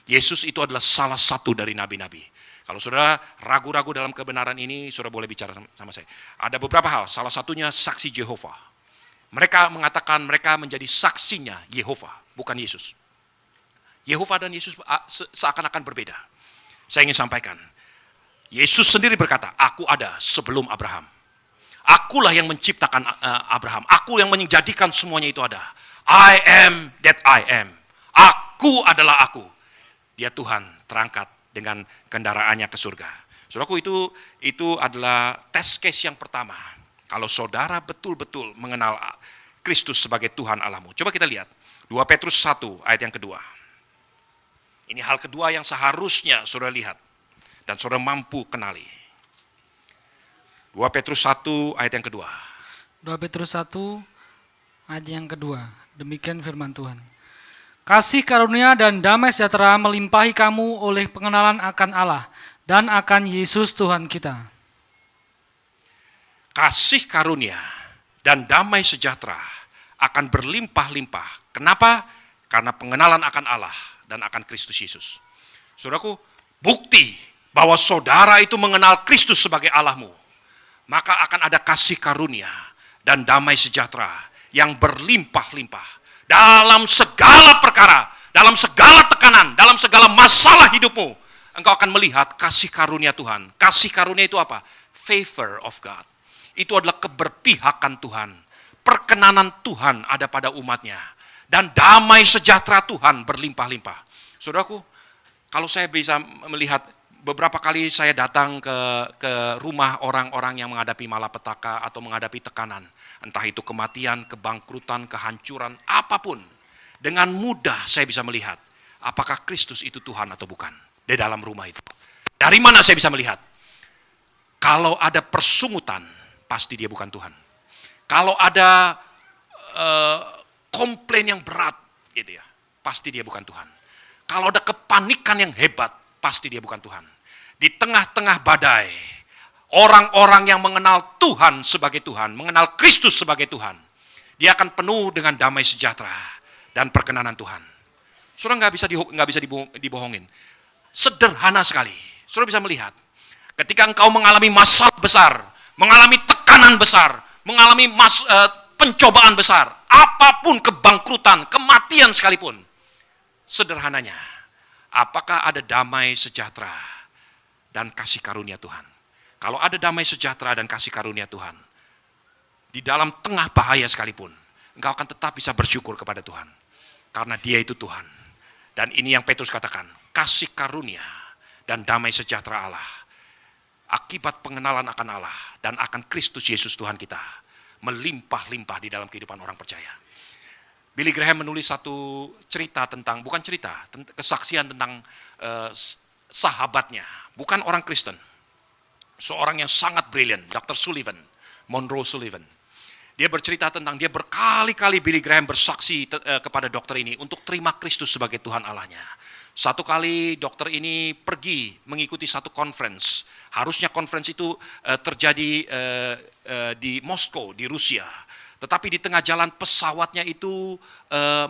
Yesus itu adalah salah satu dari nabi-nabi. Kalau saudara ragu-ragu dalam kebenaran ini, saudara boleh bicara sama saya. Ada beberapa hal, salah satunya saksi Yehova. Mereka mengatakan mereka menjadi saksinya Yehova, bukan Yesus. Yehova dan Yesus seakan-akan berbeda. Saya ingin sampaikan, Yesus sendiri berkata, aku ada sebelum Abraham. Akulah yang menciptakan Abraham. Aku yang menjadikan semuanya itu ada. I am that I am. Aku adalah aku. Dia Tuhan terangkat dengan kendaraannya ke surga. Saudaraku, itu adalah test case yang pertama. Kalau saudara betul-betul mengenal Kristus sebagai Tuhan Allahmu. Coba kita lihat 2 Petrus 1 ayat yang kedua. Ini hal kedua yang seharusnya saudara lihat dan saudara mampu kenali. 2 Petrus 1 ayat yang kedua. 2 Petrus 1 ayat yang kedua. Demikian firman Tuhan. Kasih karunia dan damai sejahtera melimpahi kamu oleh pengenalan akan Allah dan akan Yesus Tuhan kita. Kasih karunia dan damai sejahtera akan berlimpah-limpah. Kenapa? Karena pengenalan akan Allah dan akan Kristus Yesus. Saudaraku, bukti bahwa saudara itu mengenal Kristus sebagai Allahmu, maka akan ada kasih karunia dan damai sejahtera yang berlimpah-limpah dalam segala perkara, dalam segala tekanan, dalam segala masalah hidupmu. Engkau akan melihat kasih karunia Tuhan. Kasih karunia itu apa? Favor of God. Itu adalah keberpihakan Tuhan. Perkenanan Tuhan ada pada umatnya. Dan damai sejahtera Tuhan berlimpah-limpah. Saudaraku, kalau saya bisa melihat, beberapa kali saya datang ke rumah orang-orang yang menghadapi malapetaka atau menghadapi tekanan. Entah itu kematian, kebangkrutan, kehancuran, apapun. Dengan mudah saya bisa melihat, apakah Kristus itu Tuhan atau bukan. Di dalam rumah itu. Dari mana saya bisa melihat? Kalau ada persungutan, pasti dia bukan Tuhan. Kalau ada komplain yang berat, gitu ya, pasti dia bukan Tuhan. Kalau ada kepanikan yang hebat, pasti dia bukan Tuhan. Di tengah-tengah badai, orang-orang yang mengenal Tuhan sebagai Tuhan, mengenal Kristus sebagai Tuhan, dia akan penuh dengan damai sejahtera dan perkenanan Tuhan. Saudara nggak bisa dibohongin. Sederhana sekali. Saudara bisa melihat, ketika engkau mengalami masalah besar, mengalami tekanan besar, mengalami pencobaan besar, apapun kebangkrutan, kematian sekalipun, sederhananya, apakah ada damai sejahtera dan kasih karunia Tuhan? Kalau ada damai sejahtera dan kasih karunia Tuhan, di dalam tengah bahaya sekalipun, engkau akan tetap bisa bersyukur kepada Tuhan. Karena Dia itu Tuhan. Dan ini yang Petrus katakan, kasih karunia dan damai sejahtera Allah, akibat pengenalan akan Allah dan akan Kristus Yesus Tuhan kita, melimpah-limpah di dalam kehidupan orang percaya. Billy Graham menulis satu cerita tentang, bukan cerita, kesaksian tentang sahabatnya, bukan orang Kristen. Seorang yang sangat brilian, Dr. Sullivan, Monroe Sullivan. Dia bercerita tentang dia berkali-kali Billy Graham bersaksi kepada dokter ini untuk terima Kristus sebagai Tuhan Allahnya. Satu kali dokter ini pergi mengikuti satu conference. Harusnya conference itu terjadi di Moskow, di Rusia. Tetapi di tengah jalan pesawatnya itu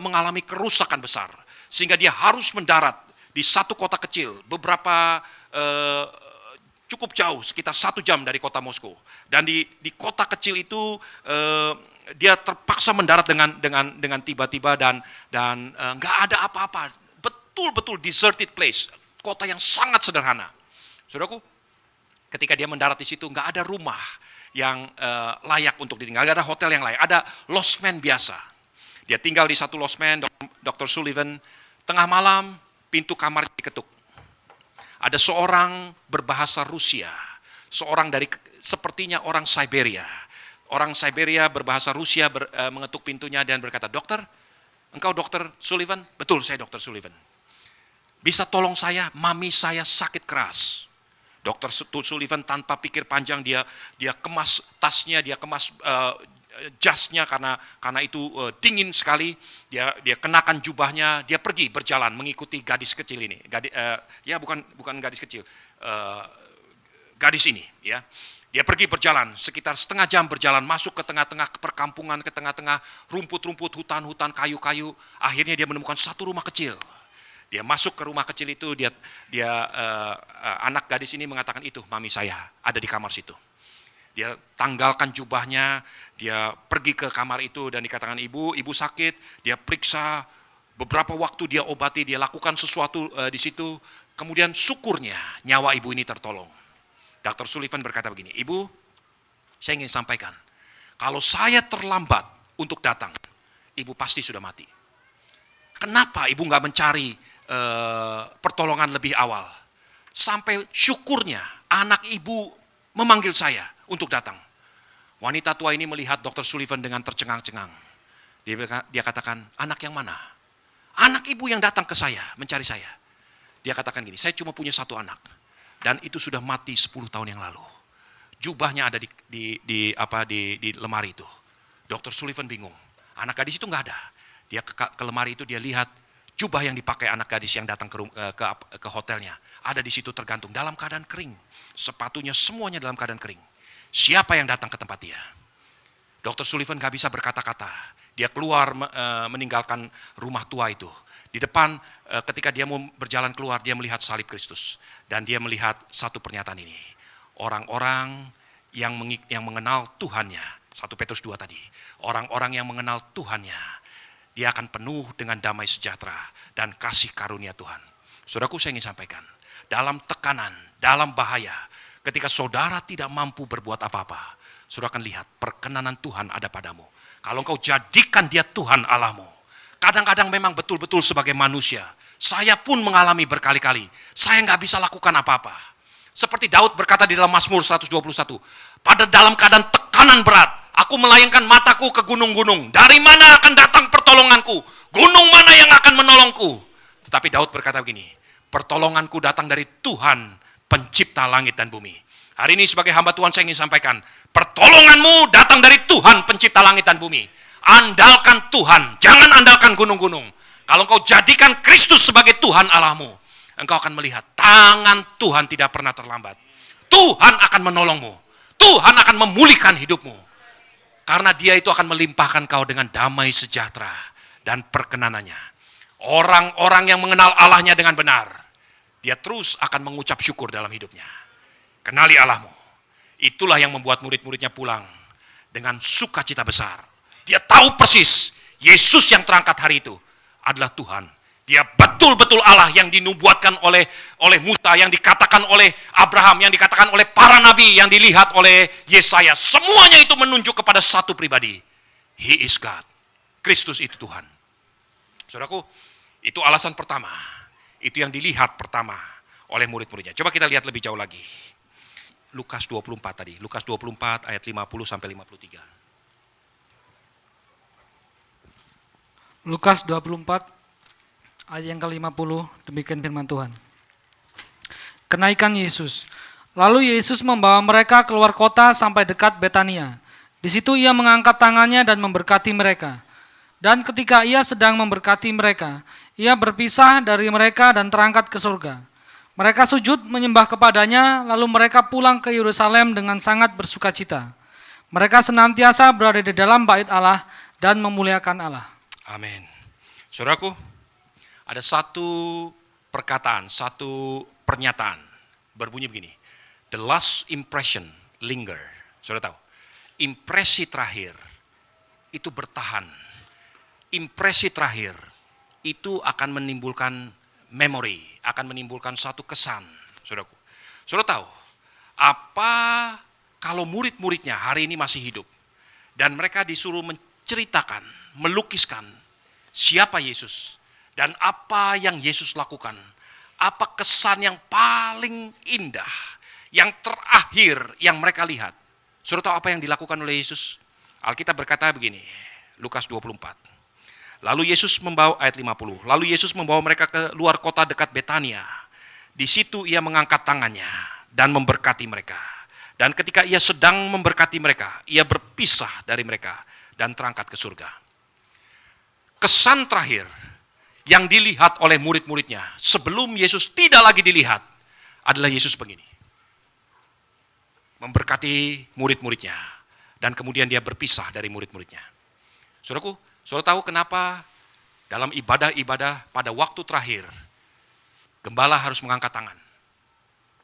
mengalami kerusakan besar. Sehingga dia harus mendarat di satu kota kecil, beberapa cukup jauh, sekitar 1 jam dari kota Moskow. Dan di kota kecil itu dia terpaksa mendarat dengan tiba-tiba dan nggak ada apa-apa. Betul-betul deserted place, kota yang sangat sederhana. Saudaraku, ketika dia mendarat di situ nggak ada rumah yang layak untuk ditinggal, nggak ada hotel yang layak, ada losmen biasa. Dia tinggal di satu losmen, Dr. Sullivan, tengah malam pintu kamar diketuk. Ada seorang berbahasa Rusia, seorang dari sepertinya orang Siberia. Orang Siberia berbahasa Rusia mengetuk pintunya dan berkata, "Dokter, engkau Dr. Sullivan?" "Betul, saya Dr. Sullivan." "Bisa tolong saya, mami saya sakit keras." Dr. Sullivan tanpa pikir panjang dia kemas tasnya, dia kemas jasnya karena itu dingin sekali. Dia kenakan jubahnya, dia pergi berjalan mengikuti gadis kecil ini. Bukan gadis kecil, gadis ini ya. Dia pergi berjalan sekitar setengah jam berjalan masuk ke tengah-tengah perkampungan, ke tengah-tengah rumput-rumput, hutan-hutan, kayu-kayu. Akhirnya dia menemukan satu rumah kecil. Dia masuk ke rumah kecil itu, anak gadis ini mengatakan, "Itu mami saya ada di kamar situ." Dia tanggalkan jubahnya, dia pergi ke kamar itu dan dikatakan, ibu sakit. Dia periksa, beberapa waktu dia obati, dia lakukan sesuatu di situ. Kemudian syukurnya nyawa ibu ini tertolong. Dr. Sullivan berkata begini, "Ibu, saya ingin sampaikan, kalau saya terlambat untuk datang, ibu pasti sudah mati. Kenapa ibu nggak mencari pertolongan lebih awal? Sampai syukurnya anak ibu memanggil saya untuk datang." Wanita tua ini melihat Dr. Sullivan dengan tercengang-cengang. Dia katakan, "Anak yang mana?" "Anak ibu yang datang ke saya, mencari saya." Dia katakan gini, "Saya cuma punya satu anak. Dan itu sudah mati 10 tahun yang lalu. Jubahnya ada di lemari itu." Dr. Sullivan bingung. Anak gadis itu nggak ada. Dia ke lemari itu, dia lihat jubah yang dipakai anak gadis yang datang ke hotelnya. Ada di situ tergantung dalam keadaan kering. Sepatunya semuanya dalam keadaan kering. Siapa yang datang ke tempat dia? Dr. Sullivan gak bisa berkata-kata. Dia keluar meninggalkan rumah tua itu. Di depan ketika dia mau berjalan keluar, dia melihat salib Kristus. Dan dia melihat satu pernyataan ini. Orang-orang yang mengenal Tuhannya. 1 Petrus 2 tadi. Orang-orang yang mengenal Tuhannya, dia akan penuh dengan damai sejahtera dan kasih karunia Tuhan. Saudaraku, saya ingin sampaikan, dalam tekanan, dalam bahaya, ketika saudara tidak mampu berbuat apa-apa, saudara akan lihat perkenanan Tuhan ada padamu. Kalau engkau jadikan dia Tuhan Allahmu. Kadang-kadang memang betul-betul sebagai manusia, saya pun mengalami berkali-kali, saya nggak bisa lakukan apa-apa. Seperti Daud berkata di dalam Mazmur 121, "Pada dalam keadaan tekanan berat, aku melayangkan mataku ke gunung-gunung. Dari mana akan datang pertolonganku? Gunung mana yang akan menolongku?" Tetapi Daud berkata begini, "Pertolonganku datang dari Tuhan, pencipta langit dan bumi." Hari ini sebagai hamba Tuhan saya ingin sampaikan, pertolonganmu datang dari Tuhan, pencipta langit dan bumi. Andalkan Tuhan, jangan andalkan gunung-gunung. Kalau kau jadikan Kristus sebagai Tuhan Allahmu, engkau akan melihat tangan Tuhan tidak pernah terlambat. Tuhan akan menolongmu. Tuhan akan memulihkan hidupmu. Karena Dia itu akan melimpahkan kau dengan damai sejahtera dan perkenanannya. Orang-orang yang mengenal Allahnya dengan benar, dia terus akan mengucap syukur dalam hidupnya. Kenali Allahmu. Itulah yang membuat murid-muridnya pulang dengan sukacita besar. Dia tahu persis Yesus yang terangkat hari itu adalah Tuhan. Dia betul-betul Allah yang dinubuatkan oleh Musa, yang dikatakan oleh Abraham, yang dikatakan oleh para nabi, yang dilihat oleh Yesaya. Semuanya itu menunjuk kepada satu pribadi. He is God. Kristus itu Tuhan. Saudaraku, itu alasan pertama. Itu yang dilihat pertama oleh murid-muridnya. Coba kita lihat lebih jauh lagi. Lukas 24 tadi. Lukas 24 ayat 50 sampai 53. Lukas 24 ayat yang ke-50, demikian firman Tuhan. Kenaikan Yesus. Lalu Yesus membawa mereka keluar kota sampai dekat Betania. Di situ ia mengangkat tangannya dan memberkati mereka. Dan ketika ia sedang memberkati mereka, ia berpisah dari mereka dan terangkat ke surga. Mereka sujud menyembah kepadanya, lalu mereka pulang ke Yerusalem dengan sangat bersukacita. Mereka senantiasa berada di dalam bait Allah dan memuliakan Allah. Amin. Saudaraku, ada satu perkataan, satu pernyataan berbunyi begini. The last impression linger. Saudara tahu, impresi terakhir itu bertahan. Impresi terakhir itu akan menimbulkan memori, akan menimbulkan satu kesan. Saudaraku, saudara tahu, apa kalau murid-muridnya hari ini masih hidup dan mereka disuruh menceritakan, melukiskan siapa Yesus, dan apa yang Yesus lakukan, apa kesan yang paling indah, yang terakhir yang mereka lihat. Saudara tahu apa yang dilakukan oleh Yesus? Alkitab berkata begini, Lukas 24. Lalu Yesus membawa, ayat 50, lalu Yesus membawa mereka ke luar kota dekat Betania. Di situ ia mengangkat tangannya dan memberkati mereka. Dan ketika ia sedang memberkati mereka, ia berpisah dari mereka dan terangkat ke surga. Kesan terakhir yang dilihat oleh murid-muridnya sebelum Yesus tidak lagi dilihat adalah Yesus begini. Memberkati murid-muridnya dan kemudian dia berpisah dari murid-muridnya. Saudaraku, saudara tahu kenapa dalam ibadah-ibadah pada waktu terakhir gembala harus mengangkat tangan,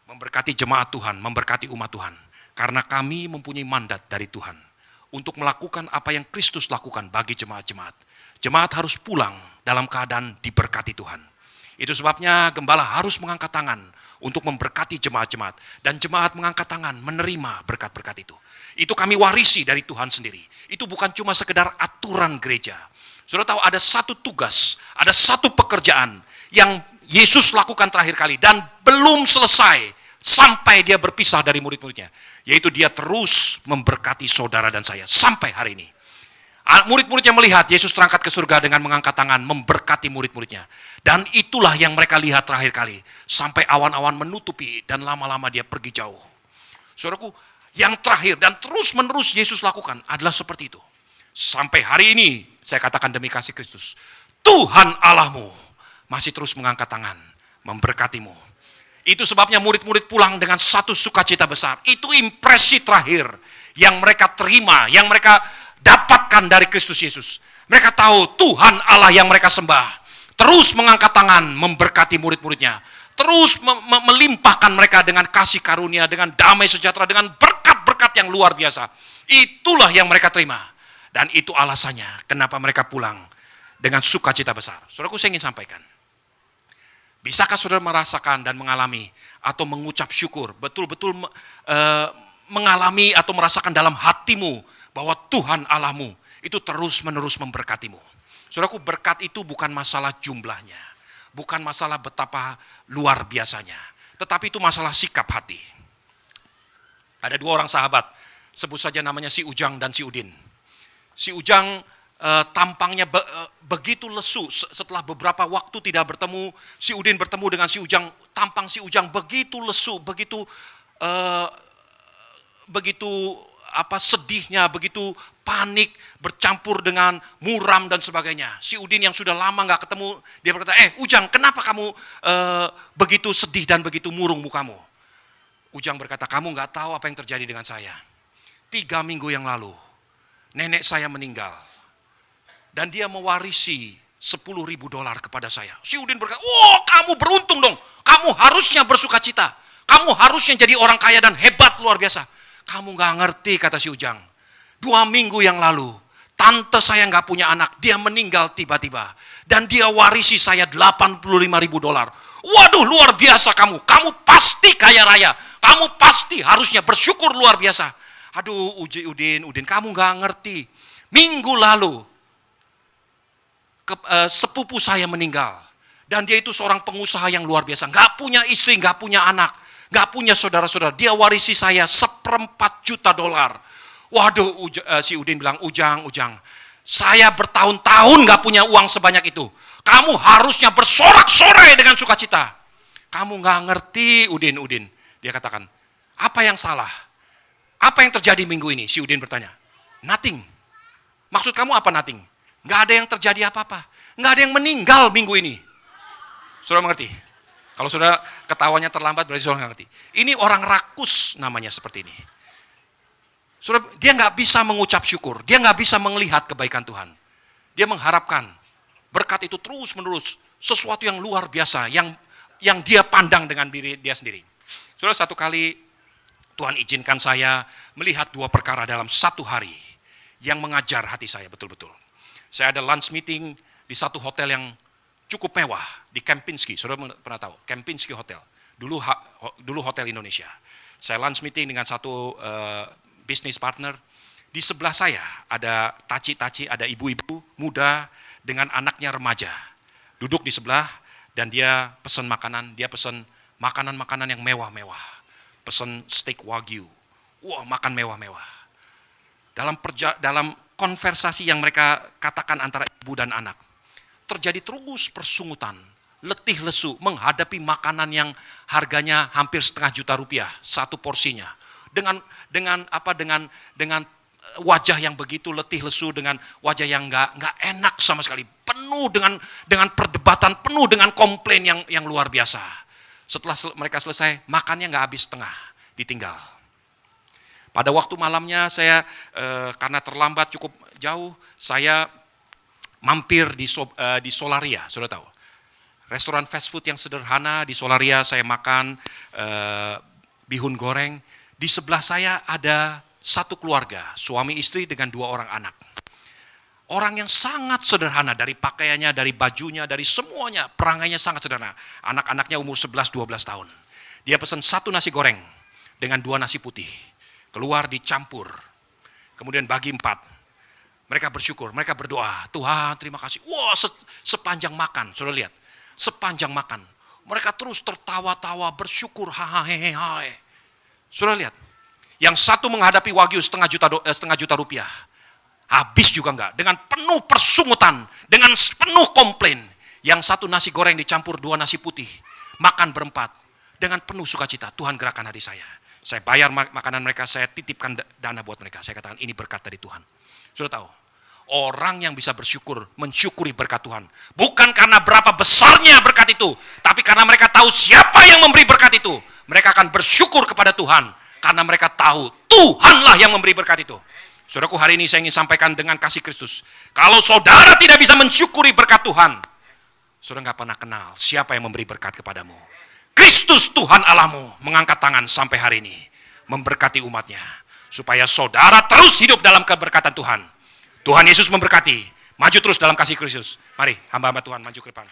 memberkati jemaat Tuhan, memberkati umat Tuhan, karena kami mempunyai mandat dari Tuhan untuk melakukan apa yang Kristus lakukan bagi jemaat-jemaat. Jemaat harus pulang dalam keadaan diberkati Tuhan. Itu sebabnya gembala harus mengangkat tangan untuk memberkati jemaat-jemaat. Dan jemaat mengangkat tangan menerima berkat-berkat itu. Itu kami warisi dari Tuhan sendiri. Itu bukan cuma sekedar aturan gereja. Saudara tahu ada satu tugas, ada satu pekerjaan yang Yesus lakukan terakhir kali. Dan belum selesai sampai dia berpisah dari murid-muridnya. Yaitu dia terus memberkati saudara dan saya sampai hari ini. Murid-muridnya melihat Yesus terangkat ke surga dengan mengangkat tangan, memberkati murid-muridnya. Dan itulah yang mereka lihat terakhir kali. Sampai awan-awan menutupi dan lama-lama dia pergi jauh. Saudaraku, yang terakhir dan terus-menerus Yesus lakukan adalah seperti itu. Sampai hari ini, saya katakan demi kasih Kristus, Tuhan Allahmu masih terus mengangkat tangan, memberkatimu. Itu sebabnya murid-murid pulang dengan satu sukacita besar. Itu impresi terakhir yang mereka terima, yang mereka dapatkan dari Kristus Yesus. Mereka tahu Tuhan Allah yang mereka sembah terus mengangkat tangan memberkati murid-muridnya, terus melimpahkan mereka dengan kasih karunia, dengan damai sejahtera, dengan berkat-berkat yang luar biasa. Itulah yang mereka terima. Dan itu alasannya kenapa mereka pulang dengan sukacita besar. Saudaraku, saya ingin sampaikan, bisakah saudara merasakan dan mengalami atau mengucap syukur, betul-betul mengalami atau merasakan dalam hatimu bahwa Tuhan Allahmu itu terus-menerus memberkatimu. Saudaraku, berkat itu bukan masalah jumlahnya, bukan masalah betapa luar biasanya, tetapi itu masalah sikap hati. Ada dua orang sahabat, sebut saja namanya si Ujang dan si Udin. Si Ujang tampangnya begitu lesu. Setelah beberapa waktu tidak bertemu, si Udin bertemu dengan si Ujang. Tampang si Ujang begitu lesu, begitu sedihnya, begitu panik, bercampur dengan muram dan sebagainya. Si Udin yang sudah lama nggak ketemu, dia berkata, Ujang, kenapa kamu begitu sedih dan begitu murung mukamu? Ujang berkata, kamu nggak tahu apa yang terjadi dengan saya. 3 minggu yang lalu, nenek saya meninggal. Dan dia mewarisi $10.000 kepada saya. Si Udin berkata, kamu beruntung dong. Kamu harusnya bersuka cita. Kamu harusnya jadi orang kaya dan hebat luar biasa. Kamu gak ngerti, kata si Ujang. 2 minggu yang lalu, tante saya gak punya anak. Dia meninggal tiba-tiba. Dan dia warisi saya $85.000. Waduh, luar biasa kamu. Kamu pasti kaya raya. Kamu pasti harusnya bersyukur luar biasa. Aduh, Udin, kamu gak ngerti. Minggu lalu, sepupu saya meninggal. Dan dia itu seorang pengusaha yang luar biasa. Gak punya istri, gak punya anak. Gak punya saudara-saudara. Dia warisi saya $1,4 juta. Waduh, si Udin bilang, Ujang, saya bertahun-tahun gak punya uang sebanyak itu. Kamu harusnya bersorak-sorai dengan sukacita. Kamu gak ngerti, Udin. Dia katakan, apa yang salah? Apa yang terjadi minggu ini? Si Udin bertanya. Nothing. Maksud kamu apa nothing? Gak ada yang terjadi apa-apa. Gak ada yang meninggal minggu ini. Saudara mengerti? Kalau saudara ketawanya terlambat berarti saudara nggak ngerti. Ini orang rakus namanya seperti ini. Saudara, dia nggak bisa mengucap syukur. Dia nggak bisa melihat kebaikan Tuhan. Dia mengharapkan berkat itu terus menerus. Sesuatu yang luar biasa. Yang dia pandang dengan diri dia sendiri. Saudara, satu kali Tuhan izinkan saya melihat 2 perkara dalam 1 hari. Yang mengajar hati saya betul-betul. Saya ada lunch meeting di satu hotel yang cukup mewah di Kempinski. Saudara pernah tahu? Kempinski Hotel. Dulu Hotel Indonesia. Saya lunch meeting dengan satu business partner. Di sebelah saya ada taci-taci, ada ibu-ibu muda dengan anaknya remaja. Duduk di sebelah dan dia pesan makanan. Dia pesan makanan-makanan yang mewah-mewah. Pesan steak wagyu. Wah, makan mewah-mewah. Dalam konversasi yang mereka katakan antara ibu dan anak, terjadi terus persungutan, letih lesu menghadapi makanan yang harganya hampir $500 juta satu porsinya. Dengan wajah yang begitu letih lesu, dengan wajah yang nggak enak sama sekali, penuh dengan perdebatan, penuh dengan komplain yang luar biasa. Setelah mereka selesai, makannya nggak habis setengah, ditinggal. Pada waktu malamnya saya karena terlambat cukup jauh, saya mampir di Solaria, sudah tahu. Restoran fast food yang sederhana di Solaria, saya makan bihun goreng. Di sebelah saya ada satu keluarga, suami istri dengan 2 orang anak. Orang yang sangat sederhana, dari pakaiannya, dari bajunya, dari semuanya, perangainya sangat sederhana. Anak-anaknya umur 11-12 tahun. Dia pesan 1 nasi goreng dengan 2 nasi putih. Keluar dicampur, kemudian bagi 4. Mereka bersyukur, mereka berdoa, Tuhan terima kasih. Wah, sepanjang makan, saudara lihat. Sepanjang makan, mereka terus tertawa-tawa, bersyukur, hahaha. Saudara lihat, yang satu menghadapi wagyu $500 juta. Habis juga enggak, dengan penuh persungutan, dengan penuh komplain. Yang satu nasi goreng dicampur 2 nasi putih, makan berempat, dengan penuh sukacita. Tuhan gerakan hati saya. Saya bayar makanan mereka, saya titipkan dana buat mereka. Saya katakan ini berkat dari Tuhan. Sudah tahu, orang yang bisa bersyukur, mensyukuri berkat Tuhan. Bukan karena berapa besarnya berkat itu, tapi karena mereka tahu siapa yang memberi berkat itu. Mereka akan bersyukur kepada Tuhan, karena mereka tahu Tuhanlah yang memberi berkat itu. Saudaraku, hari ini saya ingin sampaikan dengan kasih Kristus. Kalau saudara tidak bisa mensyukuri berkat Tuhan, saudara nggak pernah kenal siapa yang memberi berkat kepadamu. Kristus Tuhan Allahmu mengangkat tangan sampai hari ini, memberkati umatnya. Supaya saudara terus hidup dalam keberkatan Tuhan. Tuhan Yesus memberkati. Maju terus dalam kasih Kristus. Mari hamba-hamba Tuhan maju ke depan.